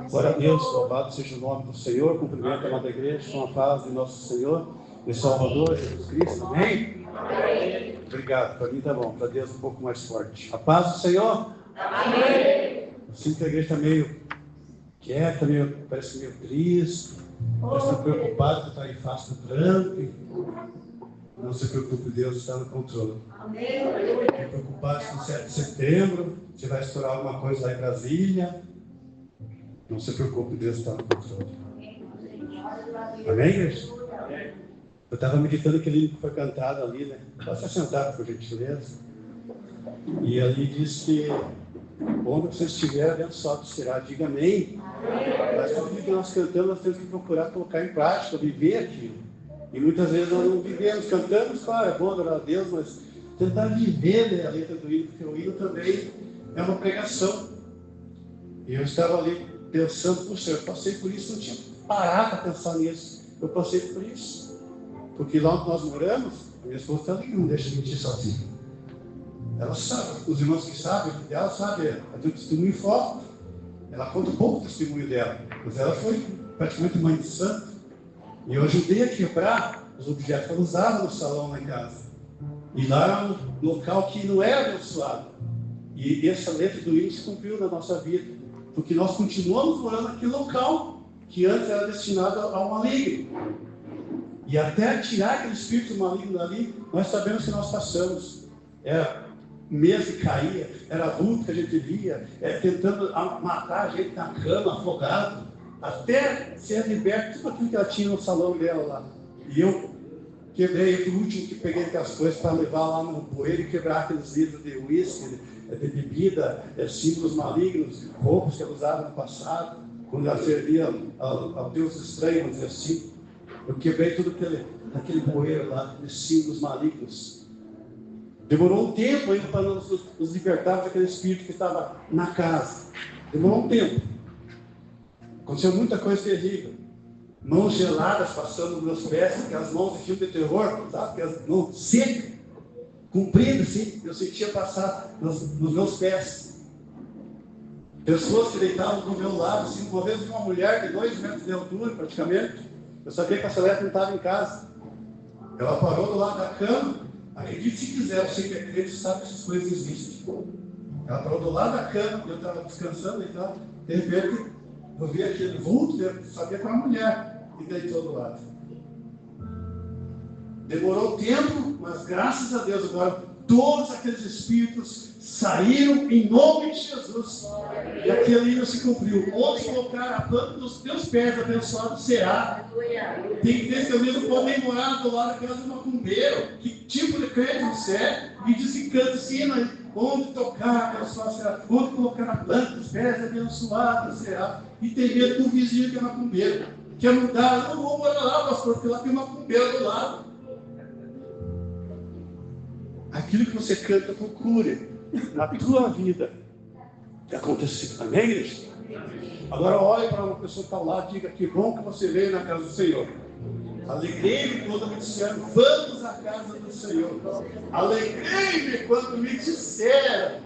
Glória a Deus, louvado seja o nome do Senhor. Cumprimento a amada igreja com a paz de nosso Senhor e Salvador Jesus Cristo. Amém? Amém. Obrigado, para mim tá bom, para Deus um pouco mais forte. A paz do Senhor? Amém. Eu sinto que a igreja está meio quieta, parece meio triste, parece estar preocupado que está aí fácil do Trump. Não se preocupe, Deus está no controle. Amém. Fique preocupado com o 7 de setembro, se vai estourar alguma coisa lá em Brasília. Não se preocupe, Deus está no controle. Amém, igreja? Eu estava meditando aquele hino que foi cantado ali, né? Pode se sentar, por gentileza. E ali diz que onde você estiver, abençoado será. Diga amém. Mas tudo que nós cantamos, nós temos que procurar colocar em prática, viver aquilo. E muitas vezes nós não vivemos, cantamos, claro, é bom adorar a Deus, mas tentar viver, né, a letra do hino, porque o hino também é uma pregação. E eu estava ali pensando, puxa, eu passei por isso, não tinha parado para pensar nisso. Eu passei por isso. Porque lá onde nós moramos, a minha esposa está ali, não deixa de mentir sozinha. Ela sabe, os irmãos que sabem, ela sabe, ela tem um testemunho forte. Ela conta um pouco do testemunho dela, mas ela foi praticamente mãe de santo. E eu ajudei a quebrar os objetos que ela usava no salão lá em casa. E lá era um local que não era abençoado. E essa letra do hino se cumpriu na nossa vida. Porque nós continuamos morando naquele local que antes era destinado ao maligno. E até tirar aquele espírito maligno dali, nós sabemos que nós passamos. Era mesa que caía, era luto que a gente via, tentando matar a gente na cama, afogado, até ser liberto tudo aquilo que ela tinha no salão dela lá. E eu quebrei, eu fui o último que peguei aquelas coisas para levar lá no poeiro e quebrar aqueles livros de uísque, de bebida, símbolos malignos, roupas que ela usava no passado, quando ela servia ao Deus estranho, vamos dizer assim. Eu quebrei tudo aquele poeiro lá, de símbolos malignos. Demorou um tempo ainda para nos libertarmos daquele espírito que estava na casa. Demorou um tempo. Aconteceu muita coisa terrível. Mãos geladas passando nos meus pés, aquelas mãos de filme de terror, sabe? Aquelas mãos secas, compridas, assim, eu sentia passar nos meus pés. Pessoas que deitavam do meu lado, assim, uma vez uma mulher de 2 metros de altura, praticamente. Eu sabia que a Celeste não estava em casa. Ela parou do lado da cama. Acredite se quiser, eu sei que a gente sabe que essas coisas existem. Ela parou do lado da cama, eu estava descansando e tal. De repente, eu vi aquele vulto, eu sabia que era uma mulher, e deitou do lado. Demorou tempo, mas graças a Deus, agora todos aqueles espíritos saíram em nome de Jesus. E aquele hino se cumpriu. Onde colocar a planta dos teus pés, abençoado será. Tem que ter seu mesmo podem morar do lado da casa do macumbeiro. Que tipo de crente você é? E diz que canta assim, mas onde tocar, abençoado será. Onde colocar a planta dos pés, abençoado será. E tem medo do vizinho que é macumbeiro. Quer mudar? Eu não vou morar lá, pastor, porque lá tem macumbeiro do lado. Aquilo que você canta, procure na tua vida acontecer. Amém, igreja? Agora olhe para uma pessoa que está lá e diga: que bom que você veio na casa do Senhor. Alegrei-me quando me disseram: vamos à casa do Senhor. Alegrei-me quando me disseram: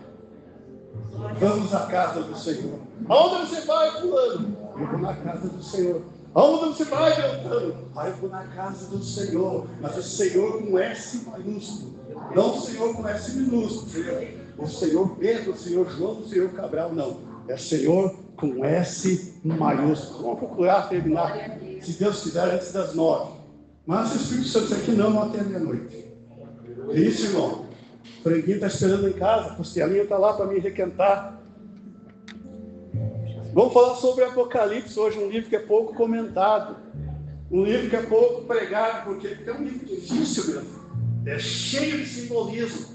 vamos à casa do Senhor. Aonde você vai, fulano? Eu vou na casa do Senhor. Aonde você vai, Beltrano? Eu vou na casa do Senhor. Mas o Senhor com S maiúsculo. Não o Senhor com S minúsculo. O Senhor Pedro, o Senhor João, o Senhor Cabral, não. É Senhor com S maiúsculo. Vamos procurar terminar, se Deus quiser, antes das 9. Mas o Espírito Santo disse aqui não até meia-noite. É isso, irmão. O franguinho está esperando em casa, a costelinha está lá para me requentar. Vamos falar sobre Apocalipse hoje, um livro que é pouco comentado. Um livro que é pouco pregado, porque é um livro difícil mesmo. É cheio de simbolismo.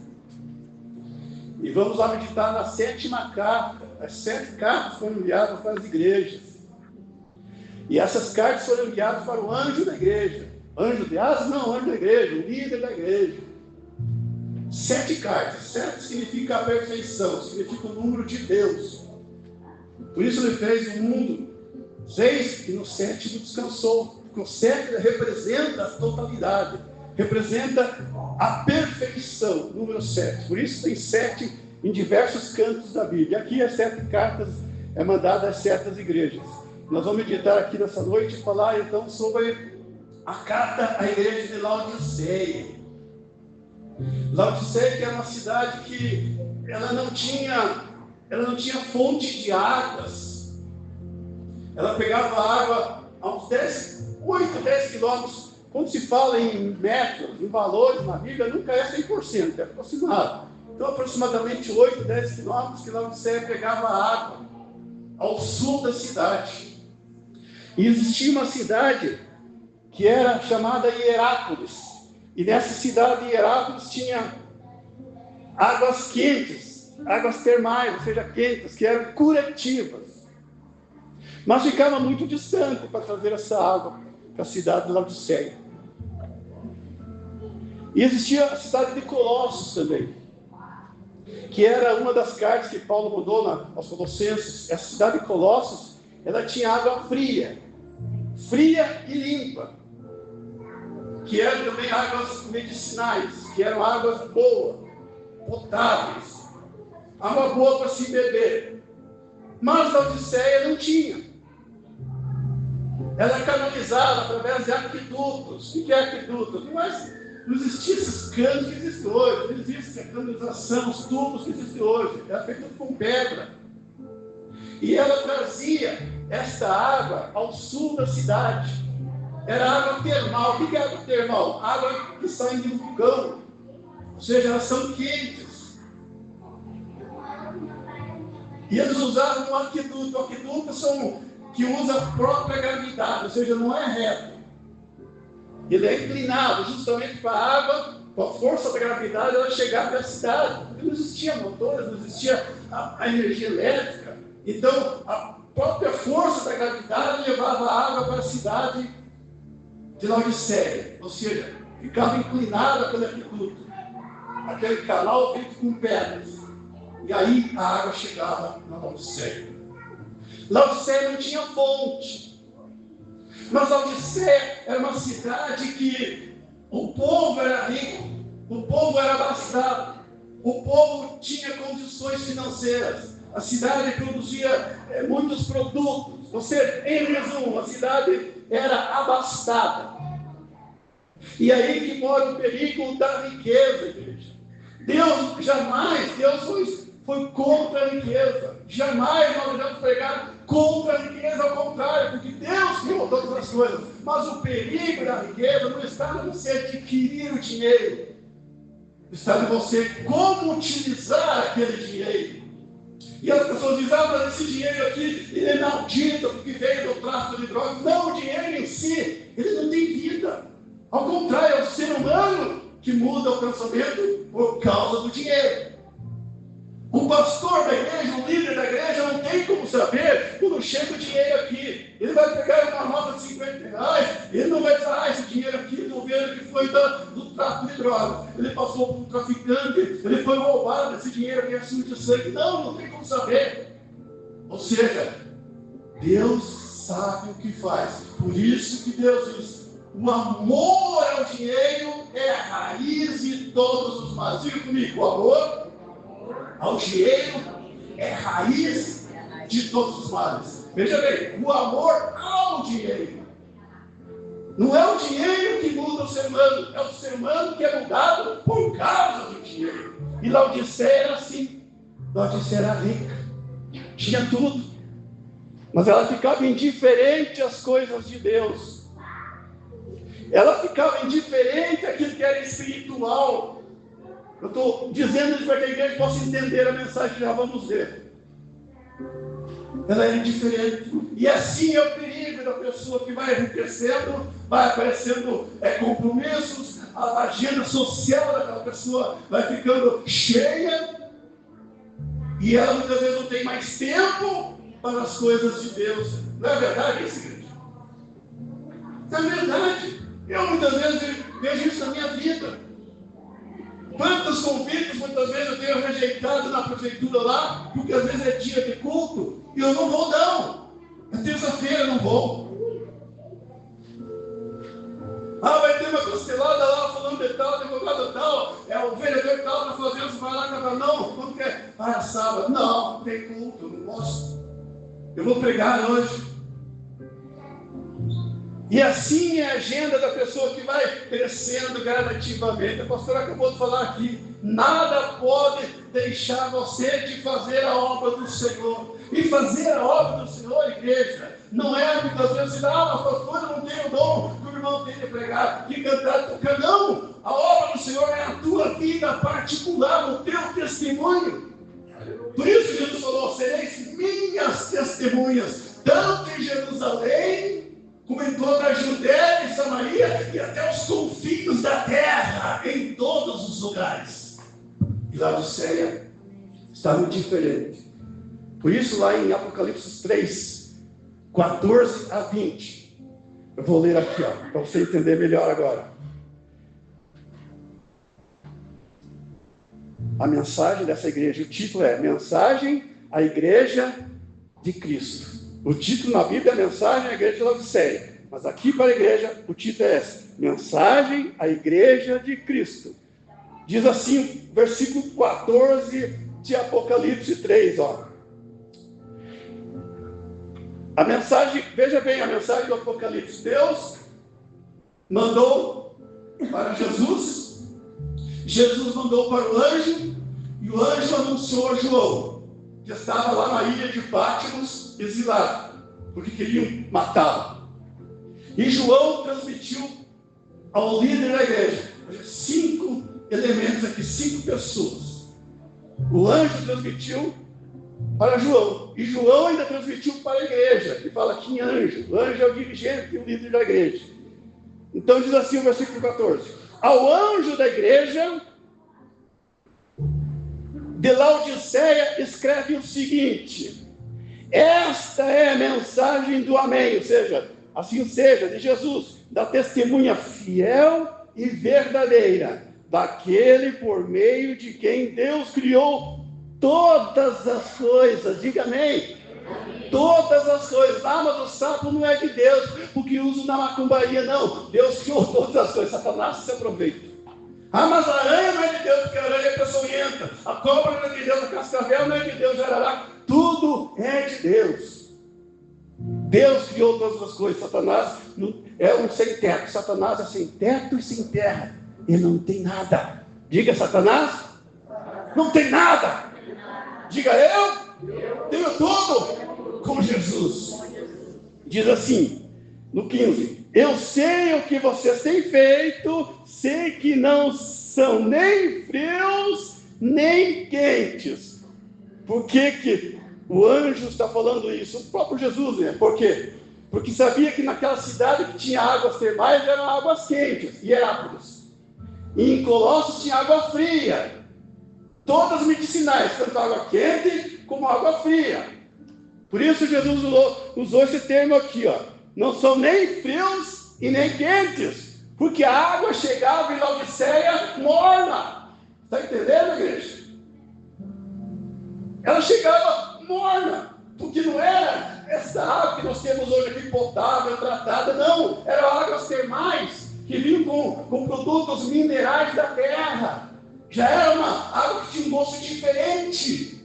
E vamos lá meditar na 7ª carta. As 7 cartas foram enviadas para as igrejas. E essas cartas foram enviadas para o anjo da igreja. Anjo de asas? Não, anjo da igreja, o líder da igreja. 7 cartas. 7 significa a perfeição, significa o número de Deus. Por isso ele fez o mundo 6 e no 7 descansou. Porque o 7 representa a totalidade. Representa a perfeição, número 7. Por isso tem 7 em diversos cantos da Bíblia. Aqui as 7 cartas é mandada a certas igrejas. Nós vamos meditar aqui nessa noite e falar então sobre a carta à igreja de Laodiceia. Laodiceia, que era uma cidade que ela não tinha fonte de águas. Ela pegava água a uns 8, 10 quilômetros. Quando se fala em metros, em valores na Bíblia, nunca é 100%, é aproximado. Então, aproximadamente 8, 10 quilômetros que Laodiceia pegava água ao sul da cidade. E existia uma cidade que era chamada Hierápolis. E nessa cidade de Hierápolis tinha águas quentes, águas termais, ou seja, quentes, que eram curativas. Mas ficava muito distante para trazer essa água para a cidade de Laodiceia. E existia a cidade de Colossos também, que era uma das cartas que Paulo mandou aos Colossenses. Essa cidade de Colossos, ela tinha água fria e limpa, que eram também águas medicinais, que eram águas boas, potáveis, água boa para se beber. Mas a Laodiceia não tinha. Ela é canalizada através de aquedutos. O que é aquedutos? Não existia esses canos que existem hoje, não existe a canalização, os tubos que existem hoje. Era feito com pedra. E ela trazia esta água ao sul da cidade. Era água termal. O que é água termal? Água que sai de um vulcão. Ou seja, elas são quentes. E eles usavam um aqueduto. Aquedutos que usa a própria gravidade, ou seja, não é reto. Ele é inclinado justamente para a água, com a força da gravidade, ela chegar até a cidade. Não existia motores, não existia a energia elétrica. Então, a própria força da gravidade levava a água para a cidade de Laodiceia. Ou seja, ficava inclinada pelo aqueduto. Aquele canal feito com pedras. E aí a água chegava na Laodiceia. Laodiceia não tinha fonte. Mas Laodiceia era uma cidade que o povo era rico, o povo era abastado, o povo tinha condições financeiras. A cidade produzia muitos produtos. Ou seja, em resumo, a cidade era abastada. E aí que mora o perigo da riqueza, igreja. Deus foi contra a riqueza. Jamais nós devemos pregar contra a riqueza, ao contrário, porque Deus criou todas as coisas. Mas o perigo da riqueza não está em você adquirir o dinheiro, está em você como utilizar aquele dinheiro. E as pessoas dizem, mas esse dinheiro aqui, ele é maldito, porque veio do tráfico de drogas. Não, o dinheiro em si, ele não tem vida. Ao contrário, é o ser humano que muda o pensamento por causa do dinheiro. O pastor da igreja, o líder da igreja, não tem como saber quando chega o dinheiro aqui. Ele vai pegar uma nota de R$50, ele não vai dizer, esse dinheiro aqui do governo que foi do tráfico de drogas. Ele passou por um traficante, ele foi roubado, esse dinheiro aqui é sujo de sangue. Não tem como saber. Ou seja, Deus sabe o que faz. Por isso que Deus diz, o amor ao dinheiro é a raiz de todos os males. Diga comigo, o amor ao dinheiro é raiz de todos os males. Veja bem, o amor ao dinheiro. Não é o dinheiro que muda o ser humano, é o ser humano que é mudado por causa do dinheiro. E Laodiceia era assim. Laodiceia era rica, tinha tudo, mas ela ficava indiferente às coisas de Deus. Ela ficava indiferente àquilo que era espiritual. Eu estou dizendo isso para que a igreja possa entender a mensagem que já vamos ver. Ela era indiferente. E assim é o perigo da pessoa que vai enriquecendo, vai aparecendo compromissos, a agenda social daquela pessoa vai ficando cheia, e ela muitas vezes não tem mais tempo para as coisas de Deus. Não é verdade isso, igreja? É verdade. Eu muitas vezes vejo isso na minha vida. Quantos convites, muitas vezes eu tenho rejeitado na prefeitura lá, porque às vezes é dia de culto, e eu não vou não. É terça-feira, eu não vou. Vai ter uma costelada lá, falando de tal, advogado tal, o vereador tal, vai fazer, você vai lá, cada não, quando quer? É sábado. Não tem culto, eu não posso. Eu vou pregar hoje. E assim é a agenda da pessoa que vai crescendo gradativamente. A pastora acabou de falar aqui. Nada pode deixar você de fazer a obra do Senhor. E fazer a obra do Senhor, igreja, não é muitas vezes, mas pastor, eu não tenho o dom que o irmão tem de pregar, de cantar, tocar. Não! A obra do Senhor é a tua vida particular, o teu testemunho. Por isso Jesus falou: sereis minhas testemunhas, tanto em Jerusalém, como em toda a Judéia e Samaria, e até os confins da terra, em todos os lugares. E Laodiceia está muito diferente. Por isso, lá em Apocalipse 3, 14 a 20, eu vou ler aqui, para você entender melhor agora. A mensagem dessa igreja, o título é Mensagem à Igreja de Cristo. O título na Bíblia é Mensagem à Igreja de Laodiceia. Mas aqui para a igreja, o título é esse: Mensagem à Igreja de Cristo. Diz assim, versículo 14 de Apocalipse 3, A mensagem, veja bem a mensagem do Apocalipse. Deus mandou para Jesus, Jesus mandou para o anjo, e o anjo anunciou a João, que estava lá na ilha de Patmos, exilado, porque queriam matá-lo. E João transmitiu ao líder da igreja 5 elementos aqui, 5 pessoas. O anjo transmitiu para João, e João ainda transmitiu para a igreja, que fala aqui em anjo. O anjo é o dirigente e o líder da igreja. Então diz assim o versículo 14: ao anjo da igreja de Laodiceia escreve o seguinte: esta é a mensagem do Amém, ou seja, assim seja, de Jesus, da testemunha fiel e verdadeira, daquele por meio de quem Deus criou todas as coisas. Diga amém. Todas as coisas. Mas o sapo não é de Deus, porque uso na macumbaria. Não, Deus criou todas as coisas. Satanás se aproveita. Mas a aranha não é de Deus, porque a aranha é peçonhenta. A cobra não é de Deus, a cascavel não é de Deus, jararaca. Tudo é de Deus. Deus criou todas as coisas. Satanás é um sem teto. Satanás é sem teto e sem terra. Ele não tem nada. Diga, Satanás não tem nada. Diga, eu tenho tudo com Jesus. Diz assim, no 15: eu sei o que vocês têm feito, sei que não são nem frios, nem quentes. Por que o anjo está falando isso? O próprio Jesus, né? Por quê? Porque sabia que naquela cidade que tinha águas termais eram águas quentes, Hierápolis. E em Colossos tinha água fria. Todas medicinais, tanto água quente como água fria. Por isso Jesus usou esse termo aqui, não são nem frios e nem quentes, porque a água chegava em Laodiceia morna. Está entendendo, igreja? Ela chegava morna, porque não era essa água que nós temos hoje aqui, potável, tratada, não. Eram águas termais, que vinham com produtos minerais da terra. Já era uma água que tinha um gosto diferente.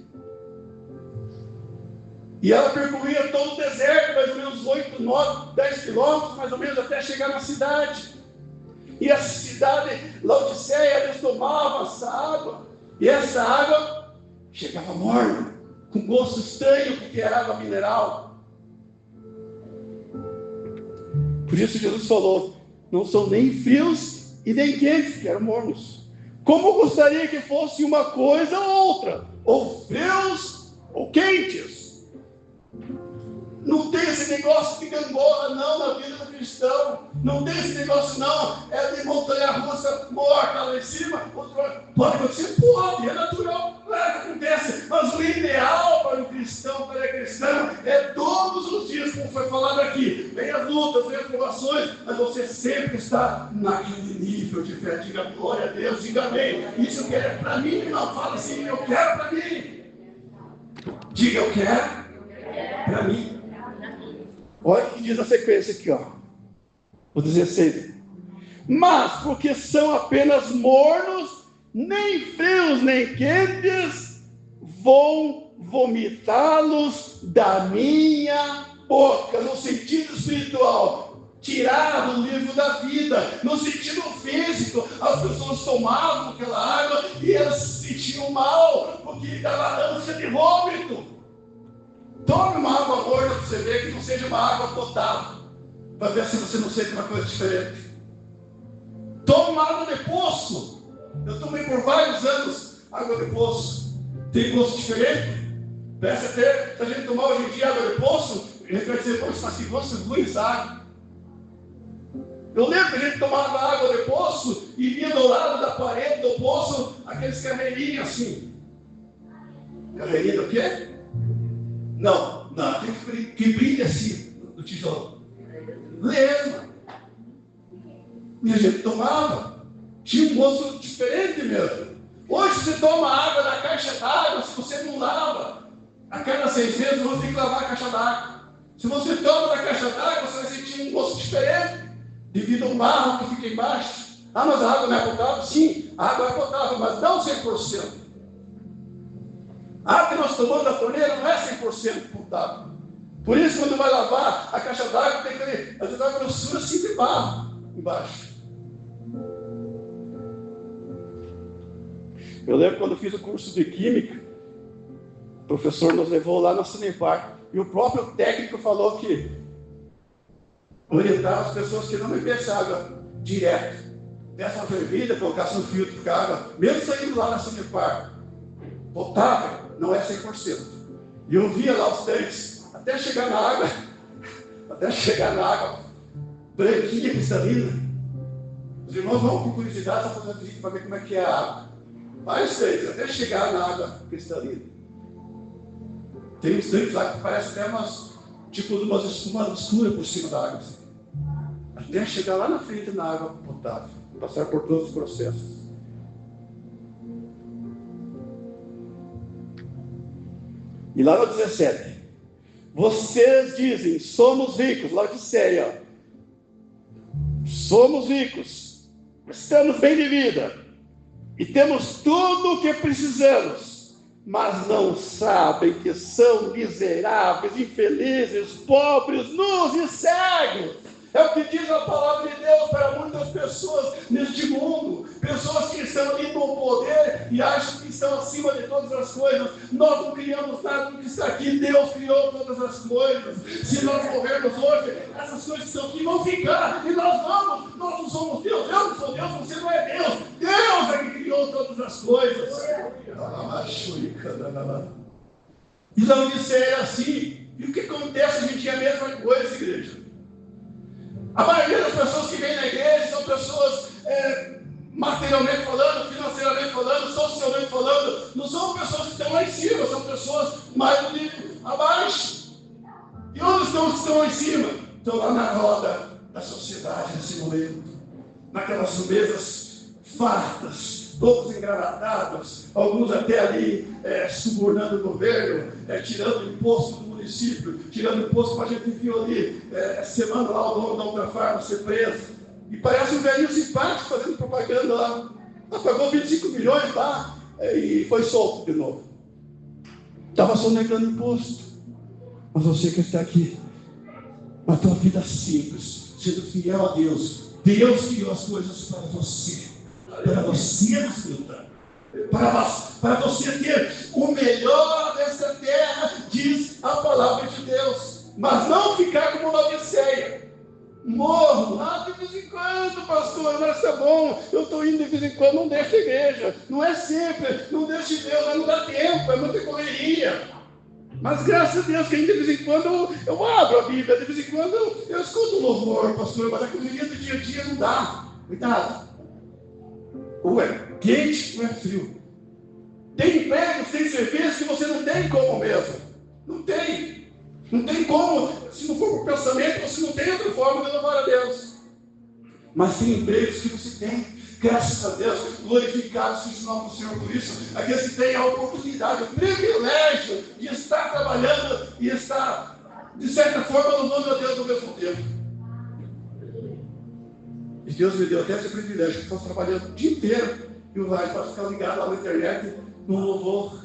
E ela percorria todo o deserto, mais ou menos 8, 9, 10 quilômetros, mais ou menos, até chegar na cidade. E a cidade, Laodiceia, eles tomavam essa água, e essa água chegava morna, com gosto estranho, porque era água mineral. Por isso Jesus falou: não são nem frios e nem quentes, que eram mornos. Como gostaria que fosse uma coisa ou outra, ou frios ou quentes. Não tem esse negócio de gangorra, não, na vida do cristão. Não tem esse negócio, não. É de montanha-russa morta lá em cima. Pode acontecer? Pode, é natural. Claro que acontece. Mas o ideal para o cristão, para a cristã, é todos os dias, como foi falado aqui. Vem as lutas, vem as provações, mas você sempre está naquele nível de fé. Diga glória a Deus, diga amém. Isso eu quero para mim, não fala assim, eu quero para mim. Diga, eu quero para mim. Olha o que diz a sequência aqui, o 16. Mas porque são apenas mornos, nem frios nem quentes, vou vomitá-los da minha boca, no sentido espiritual, tirar do livro da vida. No sentido físico, as pessoas tomavam aquela água e elas se sentiam mal, porque dava ânsia de vômito. Tome uma água morna para você ver que não seja uma água potável, para ver se você não sente uma coisa diferente. Tome uma água de poço. Eu tomei por vários anos água de poço. Tem gosto diferente. Parece até, se a gente tomar hoje em dia água de poço, a gente vai dizer, poxa, mas que gosto ruim essa água. Eu lembro que a gente tomava água de poço e via do lado da parede do poço aqueles carreirinhos assim. Carreirinho do quê? Não, tem que brilha assim no tijolo. Lesma. E a gente tomava. Tinha um gosto diferente mesmo. Hoje você toma água da caixa d'água, se você não lava, a cada 6 meses você tem que lavar a caixa d'água. Se você toma da caixa d'água, você vai sentir um gosto diferente, devido ao barro que fica embaixo. Ah, mas a água não é potável? Sim, a água é potável, mas não 100%. A água que nós tomamos da torneira não é 100% potável. Por isso, quando vai lavar a caixa d'água, tem que ajudar a grossura assim de barro embaixo. Eu lembro quando eu fiz o curso de Química, o professor nos levou lá na Sanepar, e o próprio técnico falou que orientava as pessoas que não bebessem água direto. Desse uma fervida, colocasse um filtro de água, mesmo saindo lá na Sanepar, potável, não é 100%. E eu via lá os tanques, até chegar na água branquinha, cristalina. Os irmãos vão com curiosidade, só fazendo visita para ver como é que é a água. Vários tanques, até chegar na água cristalina. Tem uns tanques lá que parecem até tipo de umas espumas escuras por cima da água. Assim. Até chegar lá na frente na água potável. Passar por todos os processos. E lá no 17. Vocês dizem, somos ricos. Laodiceia. Somos ricos. Estamos bem de vida. E temos tudo o que precisamos, mas não sabem que são miseráveis, infelizes, pobres, nus e cegos. É o que diz a palavra de Deus para muitas pessoas neste mundo. Pessoas que estão ali no poder e acham que estão acima de todas as coisas. Nós não criamos nada do que está aqui. Deus criou todas as coisas. Se nós morrermos hoje, essas coisas que estão aqui vão ficar. E nós não somos Deus. Eu não sou Deus, você não é Deus. Deus é que criou todas as coisas. E Laodiceia era assim. E o que acontece? A gente é a mesma coisa, igreja. A maioria das pessoas que vêm na igreja são pessoas materialmente falando, financeiramente falando, socialmente falando. Não são pessoas que estão lá em cima, são pessoas mais abaixo. E onde estão os que estão lá em cima? Estão lá na roda da sociedade nesse momento. Naquelas mesas fartas, todos engravatados, alguns até ali subornando o governo, tirando imposto do município, tirando imposto para a gente viu ali, semana lá o dono da outra farma ser preso. E parece um velhinho simpático fazendo propaganda lá. Pagou 25 milhões lá e foi solto de novo. Estava sonegando imposto. Mas você que está aqui, na tua vida simples, sendo fiel a Deus, Deus criou as coisas para você desfrutar. Para você ter o melhor dessa terra, diz a palavra de Deus. Mas não ficar como Laodiceia. Morro, de vez em quando, pastor, mas tá bom, eu estou indo de vez em quando, não deixa a igreja. Não é sempre, não deixa Deus, mas não dá tempo, é muita correria. Mas graças a Deus que ainda de vez em quando eu abro a Bíblia, de vez em quando eu escuto o louvor, pastor, mas a correria do dia a dia não dá. Cuidado. Ou é quente ou é frio. Tem empregos, tem serviços que você não tem como mesmo. Não tem. Não tem como, se não for por pensamento, você não tem outra forma de louvar a Deus. Mas tem empregos que você tem, graças a Deus, glorificado seja o nome do Senhor por isso. Aqueles que têm a oportunidade, o privilégio de estar trabalhando e estar, de certa forma, louvando a Deus ao mesmo tempo. E Deus me deu até esse privilégio, que eu estou trabalhando o dia inteiro, e o rádio para ficar ligado lá na internet, no louvor.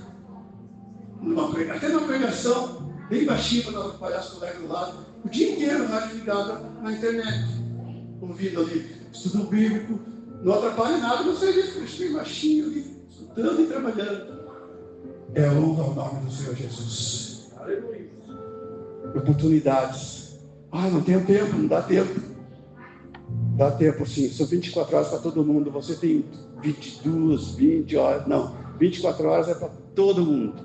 até numa pregação, bem baixinho, para não atrapalhar os colegas do lado, o dia inteiro rádio ligado na internet, ouvindo ali, estudo bíblico, não atrapalha nada, não sei disso, mas bem baixinho ali, estudando e trabalhando. É honra ao nome do Senhor Jesus. Aleluia. Oportunidades. Não tenho tempo, não dá tempo. Dá tempo sim, são 24 horas para todo mundo. Você tem 22, 20 horas, não, 24 horas é para todo mundo.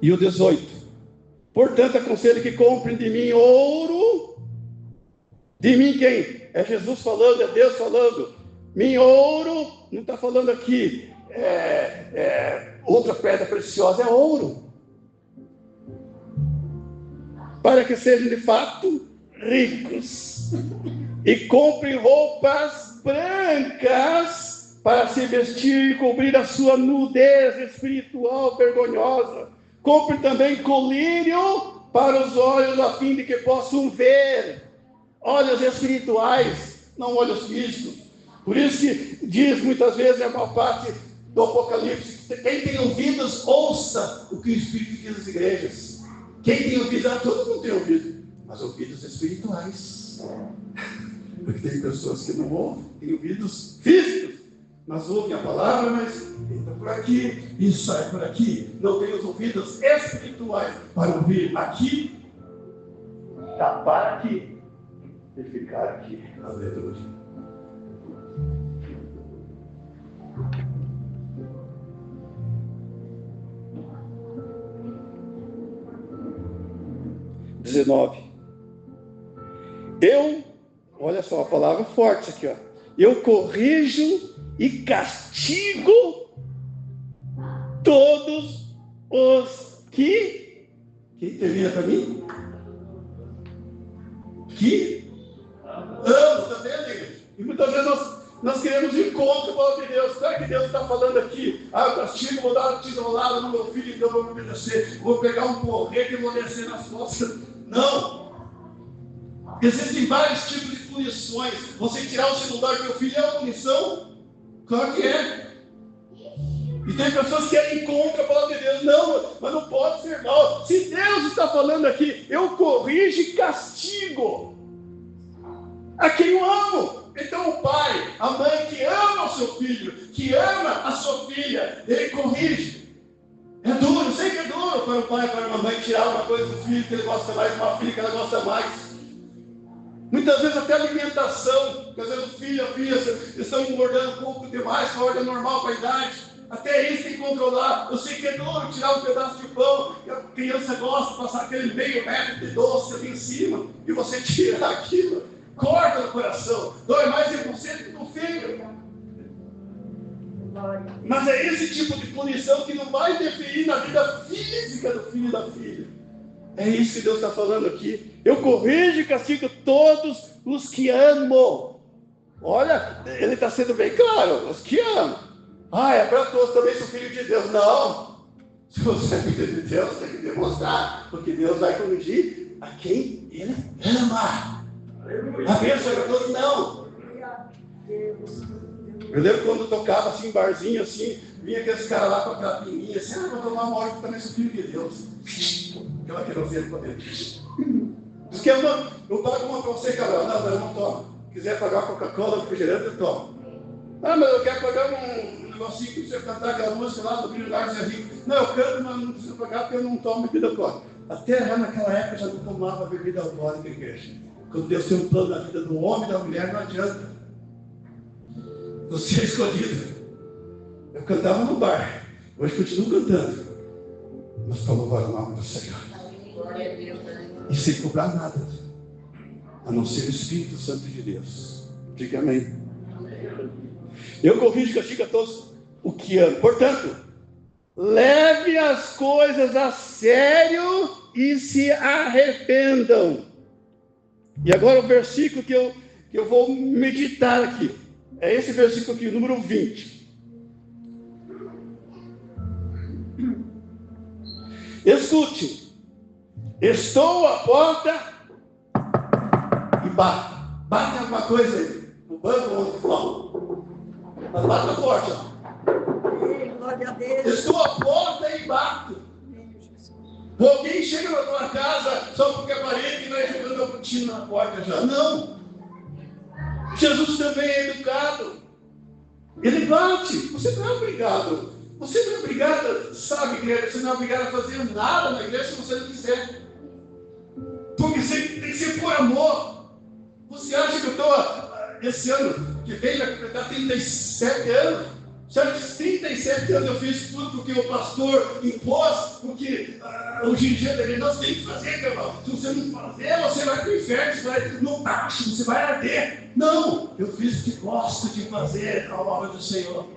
E o 18. Portanto, aconselho que comprem de mim ouro. De mim quem? É Jesus falando, é Deus falando. Mim ouro, não está falando aqui, outra pedra preciosa, é ouro. Para que sejam de fato ricos. E comprem roupas brancas para se vestir e cobrir a sua nudez espiritual vergonhosa. Comprem também colírio para os olhos, a fim de que possam ver. Olhos espirituais, não olhos físicos. Por isso que diz muitas vezes a maior parte do Apocalipse, quem tem ouvidos, ouça o que o Espírito diz às igrejas. Quem tem ouvido, todo mundo tem ouvido, mas ouvidos espirituais. Porque tem pessoas que não ouvem, têm ouvidos físicos, mas ouvem a palavra, mas entra por aqui e sai por aqui. Não tem os ouvidos espirituais para ouvir aqui, tapar aqui e ficar aqui. Aleluia. Olha só a palavra forte aqui, ó. Eu corrijo e castigo todos os que... Quem termina para mim? Que amo, tá vendo, igreja? E muitas vezes nós queremos ir contra a palavra de Deus. Será que Deus está falando aqui? Eu castigo, vou dar uma tijolada no meu filho, então eu vou obedecer. Vou pegar um porrete e vou descer nas costas. Não! Existem vários tipos de punições. Você tirar o celular do meu filho é uma punição? Claro que é. E tem pessoas que querem contra a palavra de Deus. Não, mas não pode ser mal. Se Deus está falando aqui, eu corrijo e castigo a quem eu amo. Então o pai, a mãe que ama o seu filho, que ama a sua filha, ele corrige. É duro, eu sei que é duro para o pai e para a mãe tirar uma coisa do filho que ele gosta mais, uma filha que ela gosta mais. Muitas vezes até alimentação, porque às vezes o filho e a filha estão engordando um pouco demais, com a ordem normal para a idade. Até isso tem que controlar. Eu sei que é duro tirar um pedaço de pão, e a criança gosta de passar aquele meio metro de doce ali em cima, e você tira aquilo, corta no coração, dói mais em você do que no filho. Mas é esse tipo de punição que não vai interferir na vida física do filho e da filha. É isso que Deus está falando aqui. Eu corrijo e castigo todos os que amo. Olha, ele está sendo bem claro, os que amam. É para todos também, sou filho de Deus. Não. Se você é filho de Deus, tem que demonstrar, porque Deus vai corrigir a quem ele ama. A bênção é para todos, não. Eu lembro quando tocava assim, barzinho assim, vinha aqueles caras lá com aquela pininha assim, vou tomar uma hora que também sou filho de Deus. Aquela querosene para dentro. Diz que eu pago uma para você, Carol. Não, eu não tomo. Se quiser pagar Coca-Cola, refrigerante, eu tomo. Mas eu quero pagar um negocinho para você cantar aquela música lá do Brilho Largo é Rico. Não, eu canto, mas não preciso pagar porque eu não tomo bebida alcoólica. Até já naquela época já não tomava bebida alcoólica, igreja. Quando Deus tem um plano na vida do homem e da mulher, não adianta. Você é escolhido. Eu cantava no bar. Hoje continuo cantando. Mas para louvar o nome do Senhor. E sem cobrar nada, a não ser o Espírito Santo de Deus. Diga amém. Eu corrijo e castigo a todos o que amo. Portanto, leve as coisas a sério e se arrependam. E agora o versículo que eu vou meditar aqui. É esse versículo aqui, número 20. Escute. Estou à porta e bato. Bate alguma coisa aí. No banco ou no flow. Mas bate forte. Ó. Glória a Deus. Estou à porta e bato. Alguém chega na tua casa só porque é parente e vai jogando a botina na porta já. Não. Jesus também é educado. Ele bate. Você não é obrigado. Você não é obrigado, sabe, igreja? Você não é obrigado a fazer nada na igreja se você não quiser. Porque você tem que ser por amor. Você acha que eu estou, esse ano que vem, vai completar 37 anos? Certo? 37 anos eu fiz tudo porque o pastor impôs, porque hoje em dia ele não tem que fazer, meu irmão. Se você não fazer, você vai para o inferno, você vai no baixo, você vai arder. Não, eu fiz o que gosto de fazer a obra do Senhor.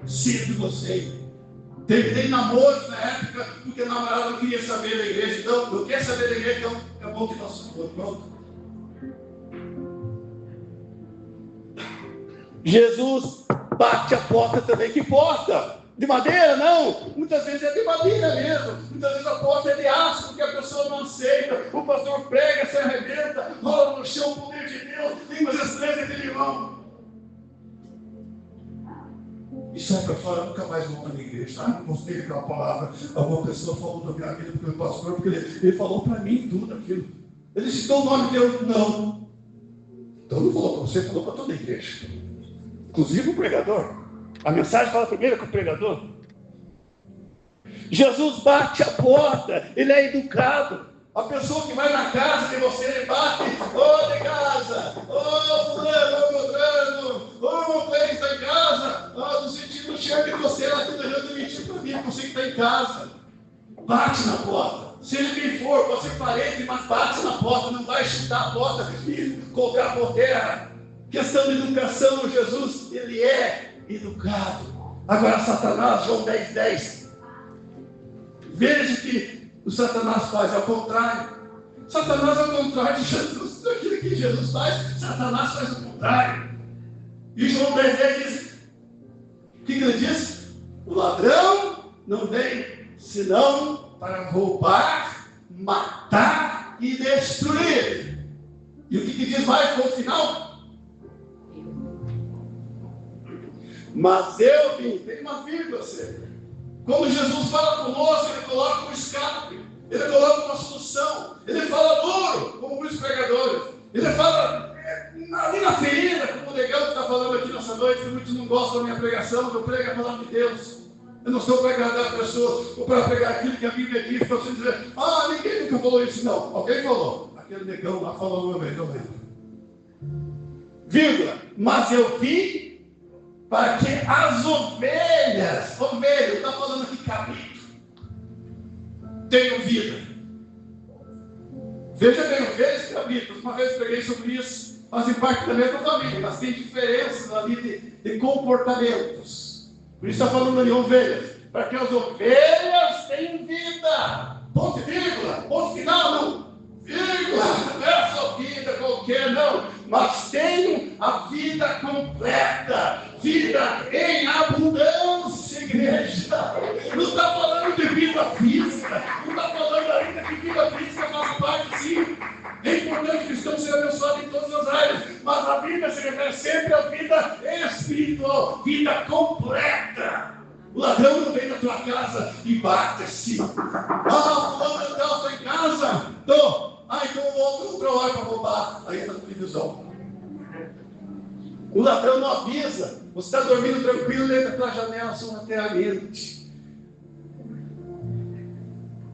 Sempre gostei. Terminei namoros na época, porque a namorada não queria saber da igreja. Então, não quer saber da igreja, então é bom que nós somos. Pronto. Jesus bate a porta também. Que porta? De madeira? Não. Muitas vezes é de madeira mesmo. Muitas vezes a porta é de aço, porque a pessoa não aceita. O pastor prega, se arrebenta, rola no chão o poder de Deus, línguas estranhas de limão. E sai para fora, nunca mais volta na igreja. Não gostei daquela palavra. Alguma pessoa falou da minha vida para o pastor, porque ele falou para mim tudo aquilo. Ele citou o nome de Deus. Não. Então não falou para você, falou para toda a igreja. Inclusive o pregador. A mensagem fala primeiro com o pregador. Jesus bate a porta, ele é educado. A pessoa que vai na casa de você, ele bate. Ô, de casa! Ô, fulano, ô, Beltrano! Ô, você está em casa? Ó, tô sentindo o cheiro de você lá, tudo errando mentir para mim, você que está em casa. Bate na porta. Seja quem for, pode ser parente, mas bate na porta, não vai chutar a porta e colocar por terra. Questão de educação, Jesus, ele é educado. Agora, Satanás, João 10:10. Veja que o Satanás faz ao contrário. Satanás é o contrário de Jesus. Tudo aquilo que Jesus faz, Satanás faz o contrário. E João 10:10 diz: o que ele diz? O ladrão não vem senão para roubar, matar e destruir. E o que diz mais no final? Mas eu vim, tem uma vírgula, Senhor. Quando Jesus fala conosco, ele coloca um escape, ele coloca uma solução, ele fala duro, como os pregadores, ele fala ali na ferida, como o legal que está falando aqui nessa noite, que muitos não gostam da minha pregação, eu prego a palavra de Deus. Eu não sou para agradar a pessoa, ou para pregar aquilo que a Bíblia diz, para você dizer, ninguém nunca falou isso, não. Alguém falou. Aquele negão lá falou uma vez, eu lembro. Vírgula, mas eu vim para que as ovelha, está falando aqui cabrito, tenham vida. Veja bem, ovelhas e cabritos, uma vez preguei sobre isso, fazem parte da mesma família, mas tem diferenças ali de comportamentos. Por isso está falando ali, ovelhas, para que as ovelhas tenham vida. Ponto e vírgula, ponto final, não. Vírgula, não é a sua vida qualquer, não, mas tenham a vida completa, vida em abundância, igreja. Não está falando de vida física, não está falando ainda que vida física faz parte, sim. É importante que estamos sendo abençoados em todas as áreas, mas a vida se refere sempre à vida espiritual, vida completa. O ladrão não vem na tua casa e bate-se. Fulano não está em casa? Então eu volto outra hora para roubar. Aí entra na televisão. O ladrão não avisa. Você está dormindo tranquilo, entra pela janela sorrateiramente.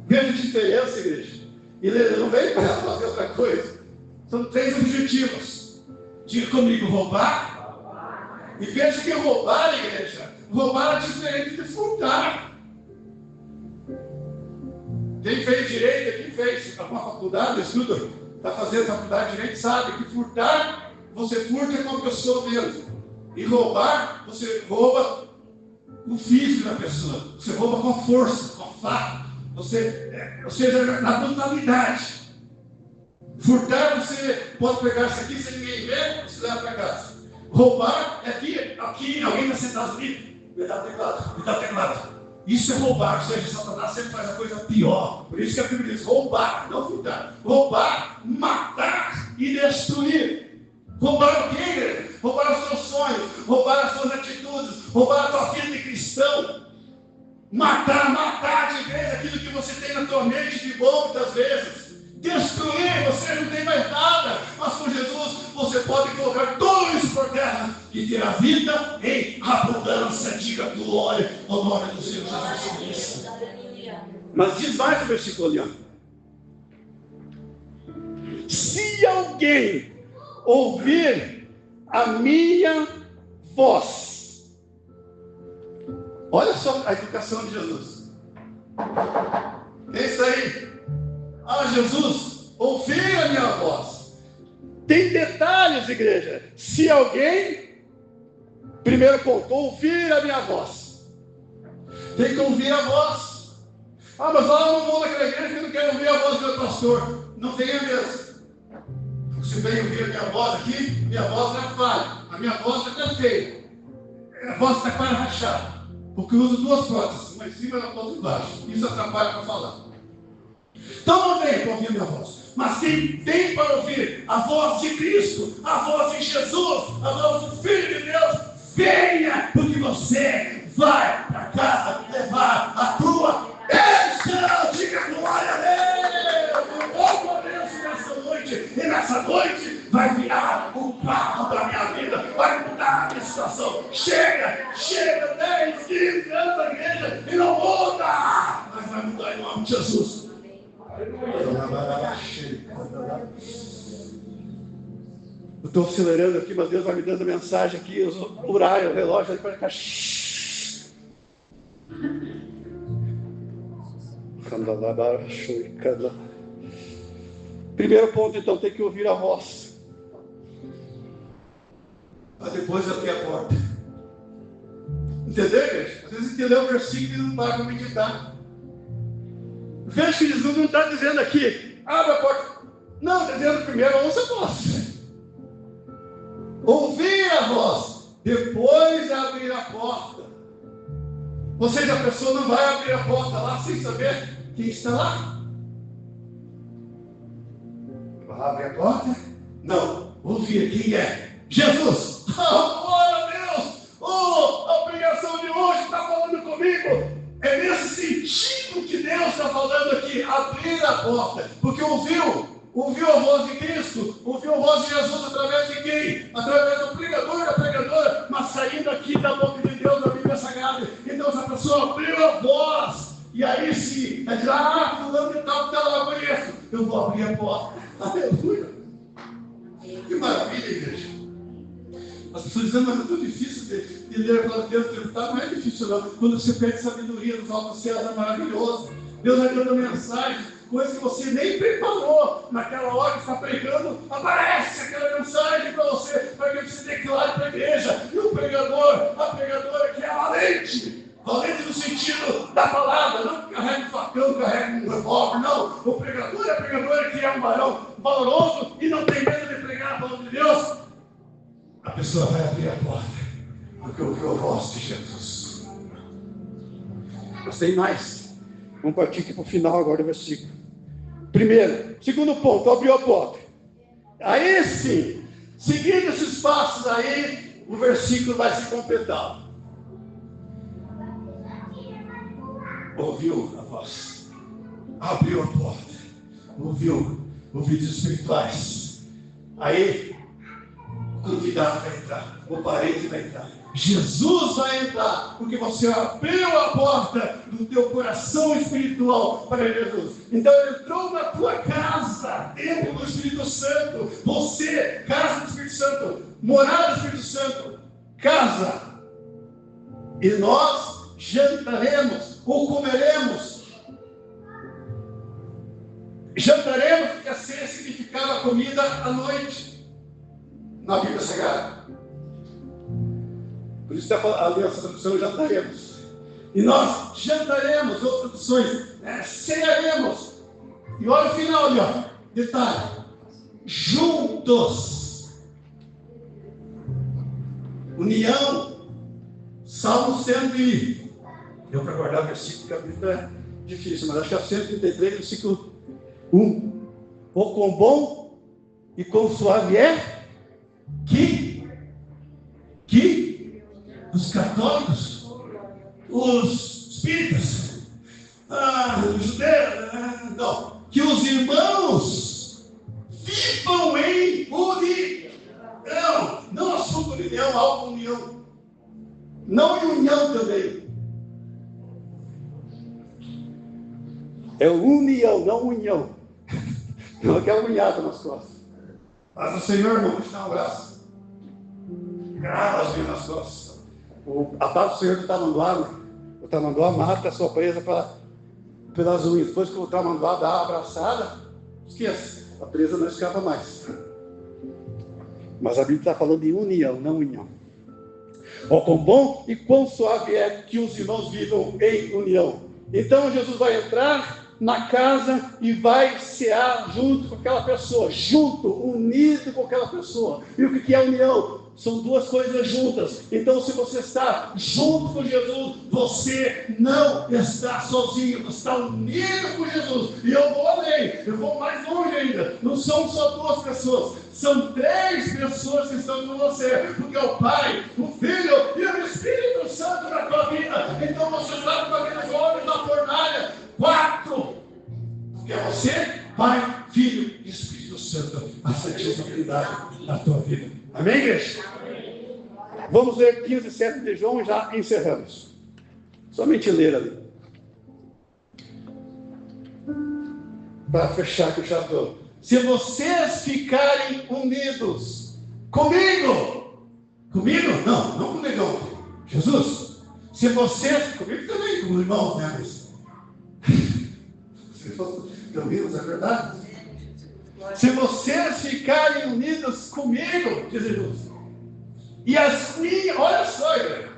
Veja a diferença, igreja. Ele não vem para fazer outra coisa. São 3 objetivos. Diga comigo, roubar. E veja que roubar, igreja, roubar é diferente de furtar. Quem fez direito aqui, fez alguma faculdade, estuda, está fazendo faculdade de direito, sabe que furtar, você furta com a pessoa mesmo. E roubar, você rouba o físico da pessoa. Você rouba com a força, com a faca. Ou seja, na brutalidade. Furtar, você pode pegar isso aqui sem ninguém ver, você leva para casa. Roubar é aqui alguém está sentado ali, me dá teclado. Isso é roubar, ou seja, Satanás sempre faz a coisa pior. Por isso que a Bíblia diz roubar, não furtar. Roubar, matar e destruir. Roubar o quê? Roubar os seus sonhos, roubar as suas atitudes, roubar a tua vida de cristão. Matar de vez aquilo que você tem na tua mente de bom, muitas vezes. Destruir, você não tem mais nada. Mas com Jesus, você pode colocar tudo isso por terra e ter a vida em abundância. Diga glória ao nome do Senhor Jesus Cristo. Mas diz mais o versículo ali. Se alguém ouvir a minha voz. Olha só a educação de Jesus. É isso aí. Jesus, ouvir a minha voz. Tem detalhes, igreja. Se alguém, primeiro ponto, ouvir a minha voz. Tem que ouvir a voz. Mas lá eu não vou naquela igreja que eu não quero ouvir a voz do meu pastor. Não venha mesmo. Você vem ouvir a minha voz aqui, minha voz não é falha. A minha voz é feia. A voz está quase rachada. Porque eu uso duas próteses, uma em cima e outra embaixo. Isso atrapalha para falar. Então não vem para ouvir a minha voz. Mas quem vem para ouvir a voz de Cristo, a voz de Jesus, a voz do Filho de Deus, venha, porque você vai para casa levar a tua bênção. Diga glória a Deus. Eu louvo a Deus nessa noite. E nessa noite vai virar um carro da minha vida. Vai mudar a minha situação. Chega 10, 15 anos da igreja e não muda. Mas vai mudar em nome de Jesus. Eu estou acelerando aqui, mas Deus vai me dando mensagem aqui, o horário, o relógio ali para cá. Primeiro ponto, então, tem que ouvir a voz. Para depois abrir a porta. Entendeu, igreja? Às vezes entendeu o versículo e não para para meditar. Veja que Jesus não está dizendo aqui, abre a porta. Não, está dizendo primeiro, ouça a voz. Ouvir a voz, depois abrir a porta. Ou seja, a pessoa não vai abrir a porta lá sem saber quem está lá. Vai abrir a porta? Não, ouvir quem é. Jesus! Glória a Deus! A pregação de hoje está falando comigo. É nesse sentido que Deus está falando aqui, abrir a porta, porque ouviu a voz de Cristo, ouviu a voz de Jesus através de quem? Através do pregador e da pregadora, mas saindo aqui da boca de Deus, da Bíblia Sagrada. Então essa pessoa abriu a voz, e aí sim, é dizer, fulano de tal, que ela conheço, eu vou abrir a porta. Aleluia! Que maravilha, igreja! As pessoas dizem, mas é tão difícil de ler a palavra de Deus, não é difícil não. Quando você pede sabedoria dos altos céus, é maravilhoso. Deus vai dando mensagem, coisa que você nem preparou. Naquela hora que está pregando, aparece aquela mensagem para você, para que você declare para a igreja. E o pregador, a pregadora que é valente no sentido da palavra, não carrega um facão, carrega um revólver, não. O pregador é a pregadora que é um varão valoroso e não tem medo de pregar a palavra de Deus. A pessoa vai abrir a porta, porque ouviu a voz de Jesus. Mas tem mais. Vamos partir aqui para o final agora do versículo. Segundo ponto, abriu a porta. Aí sim, seguindo esses passos aí, o versículo vai se completar. Ouviu a voz, abriu a porta, ouviu ouvidos espirituais. Aí, o convidado vai entrar, o parente vai entrar. Jesus vai entrar, porque você abriu a porta do teu coração espiritual para Jesus. Então ele entrou na tua casa, templo do Espírito Santo. Você, casa do Espírito Santo, morada do Espírito Santo, casa. E nós jantaremos ou comeremos. Jantaremos, porque a ceia significava a comida à noite, na Bíblia Sagrada. Por isso a nossa tradução jantaremos. E nós jantaremos, ou traduções, cearemos. E olha o final ali, ó. Detalhe. Juntos. União. Salmo 100. Deu para guardar o versículo, porque a Bíblia é difícil, mas acho que é 133, versículo 1. O quão bom e quão suave é que os católicos, os espíritas, judeus, não, que os irmãos vivam em união, não assunto união, algo união, não em união também, é união, não união, não aquela unhada nas costas, mas o Senhor, irmão, te dá um abraço, gravas nas costas, a paz do Senhor do tamanduá mata a sua presa pelas unhas. Depois que o tamanduá dá a abraçada, esqueça, a presa não escapa mais. Mas a Bíblia está falando de união, não união. Ó, quão bom e quão suave é que os irmãos vivam em união. Então Jesus vai entrar na casa e vai cear junto com aquela pessoa, unido com aquela pessoa. E o que é união? São duas coisas juntas. Então, se você está junto com Jesus, você não está sozinho, você está unido com Jesus. E eu vou além, eu vou mais longe ainda. Não são só duas pessoas, são três pessoas que estão com você, porque é o Pai, o Filho e o Espírito Santo na tua vida. Então você está com aqueles olhos na fornalha. 4, porque é você, Pai, Filho e Espírito Santo, a responsabilidade da tua vida. Amém, igreja? Vamos ler 15, 7 de João e já encerramos. Somente ler ali. Para fechar aqui o chapéu. Se vocês ficarem unidos comigo, não comigo, Jesus. Se vocês, comigo também, como irmãos, né? Mas, é verdade? Se vocês ficarem unidos comigo, diz Jesus, e as minhas, olha só, igreja,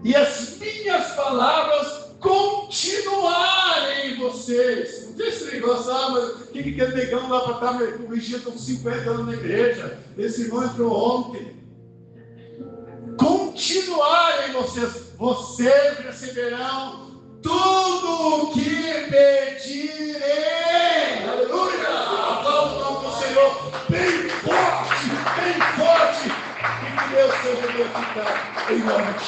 e as minhas palavras continuarem em vocês. Não tem esse negócio, mas o que aquele negão lá para estar corrigindo com 50 anos na igreja? Esse irmão entrou ontem. Continuarem em vocês receberão tudo o que pedirem. Aleluia! Aplauda o nome do Senhor bem forte, e que Deus seja glorificado em nome de